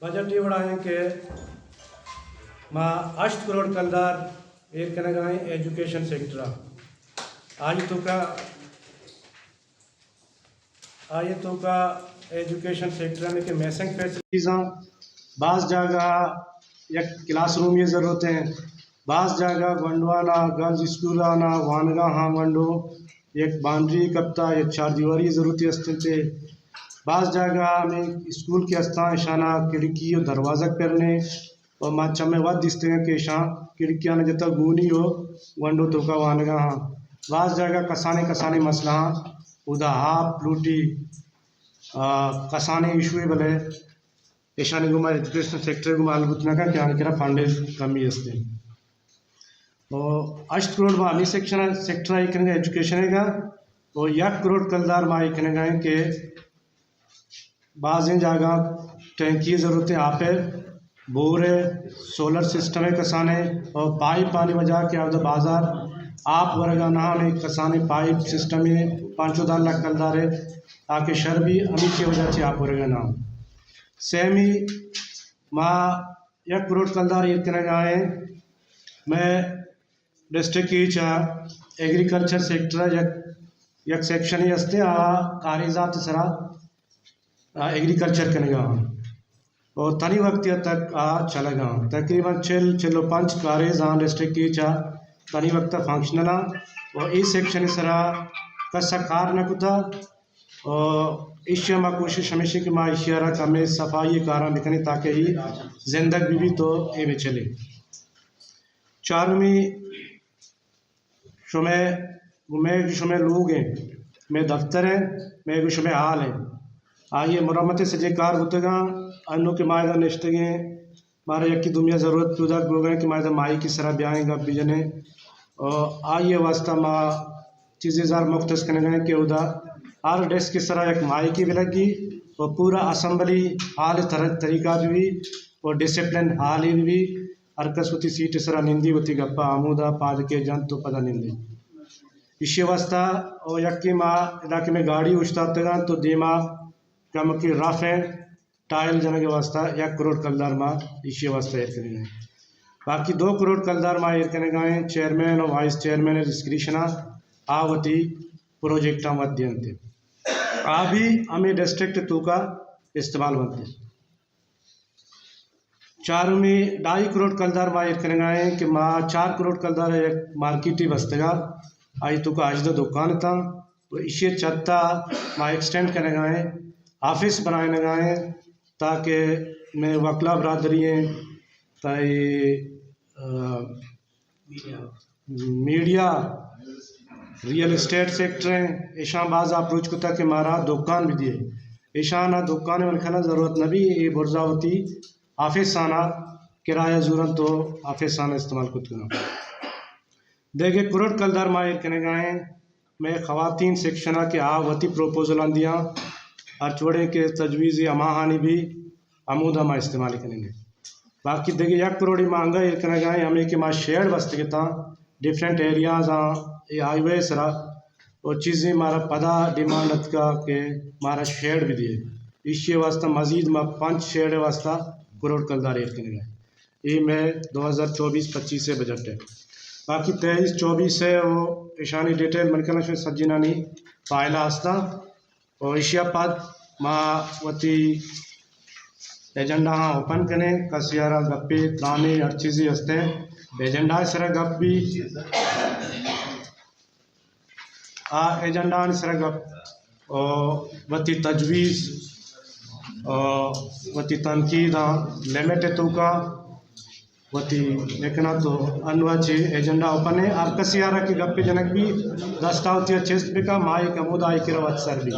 Budget ये बढ़ाएं कि माँ 8 करोड़ कलदार एक कनगाएं एजुकेशन सेक्टर आज तो का एजुकेशन सेक्टर में के मैसिंग फैसिलिटीज़ बाज़ जगह एक क्लासरूम ये ज़रूरत है, बाज़ जगह गंडवाना गर्ल्स स्कूल आना वानगा हाँ गंडो एक बाउंड्री कप्ता एक 4 दीवारी ज़रूरत है। बाज़ जगह में स्कूल के स्थान शाना खिड़की और दरवाज़ा करने और माचा में वह दिखते हैं कि शान खिड़कियाँ ने जब गूनी हो वंडो तो का वानगा हाँ बाज़ जगह कसाने मसला उदा हाफ लूटी कसाने इशू भले ईशानी गुमा एजुकेशन सेक्टर गुमा अलगुतना का क्या निकला फंडे कमी है और 8 करोड़ में अमी सेक्टर आई करेंगे एजुकेशन का और 1 करोड़ कलदार में आई करेंगे के बाज़ जगह टैंकी ज़रूरत है आप बोरे सोलर सिस्टम है कसाने और पाइप पानी बजा के आप बाज़ार आप वर्गा ना में कसाने पाइप सिस्टम है 5 लाख कलदार है ताकि शर भी अमी की वजह से आप वर्गा ना सेम ही माँ 1 करोड़ कलदार ये करेगा है मैं डिस्ट्रिक्ट की चाह एग्रीकल्चर सेक्टर एक सेक्शन ही हस्ते कारीजात सरा एग्रीकल्चर करेगा और तनी वक्त तक चलेगा तकरीबन चलो 5 कारेज डिस्ट्रिक्ट की चाह तनी वक्त फंक्शनल और इस सेक्शन सरा कसा कार न कुता और इश्य माँ कोशिश हमेशा कि माँ इश्यारा कमे सफाई कारा निकने ताकि ही जिंदगी भी तो ये में चले। चारवीं शुमे लोग हैं मैं दफ्तर है मैं शुमे हाल है आइए मुरम्मत सजे कार होतेगा अन्नों के मायदा निश्तगे मारे यकी दुनिया ज़रूरत पैदा हो गए कि मायदा माई की सरा ब्याएंगा बीजने और आइए वास्ता माँ चीज़ें ज़ार मुख्तस करने गए कि उदा हर डेस्क की तरह एक माई की भी लगी और पूरा असम्बली हाल तरीका भी और डिसिप्लिन हाल ही भी हरकस होती सीट सरा निंदी होती गप्पा आमूदा पाद के जन तो पता निंदी इश्य वास्ता और यकी माँ इलाके में गाड़ी उछता तो दीमा कम की रफ है टाइल जन के वास्ता 1 करोड़ कलदार माँ इश्य वास्ता एर करेंगे बाकी 2 करोड़ कलदार माँ एर करेंगे चेयरमैन और वाइस चेयरमैन रजिस्ट्रेशन आवती प्रोजेक्ट मध्यम थे अभी हमें डिस्ट्रिक्ट तू का इस्तेमाल बनते 4 में 2.5 करोड़ कलदार माँ एर करेंगे कि माँ 4 करोड़ कलदार एक मार्केट ही बसतेगा आई तो का आज दुकान था तो इसे चत्ता माँ एक्सटेंड करेंगे ऑफिस बनाए लगाए ताकि मैं वकला बरादरी ताई मीडिया रियल एस्टेट सेक्टर हैं ईशान बाज़ अप्रोच को तक मारा दुकान भी दिए ईशान दुकान में खाना ज़रूरत न भी ये बुर्जावती ऑफिस आना किराया ज़रूरत तो ऑफिस आना इस्तेमाल खुद करना देखे करोड़ कलदार माहिर करने गए मैं ख़वातीन सेक्शन के आवती प्रोपोजल आंदियाँ और चोड़े के तजवीज़ अमाहानी भी आमूदा माँ इस्तेमाल करेंगे बाकी देखिए 1 करोड़ महंगा ये करने गए हमें कि माँ शेड बस्ते के था डिफरेंट एरियाज ये हाईवे सरा और चीज़ें मारा पदा डिमांड का के मारा शेड भी दिए इश्य वास्ता मजीद में 5 शेड वास्ता करोड़ कलदार एर करने गए ये मैं 2024-25 से बजट है बाकी 23-24 है वो ईशानी डिटेल मनकना सज्जिना नहीं पायला हस्ता और इशियापाद माँ वती एजेंडा हाँ ओपन करें कसियारा गप्पे त्राने हर चीज़ें हंसते एजेंडा सरा गप भी एजेंडा सरा गप और वती तजवीज़ और वती तनकीद लिमिट तो का वती लेकिन तो अनवाचे एजेंडा ओपन है आप कसियारा की गप्पे जनक भी दस्तावती चेस्ट भी का माई कमूद आई के रवत सर भी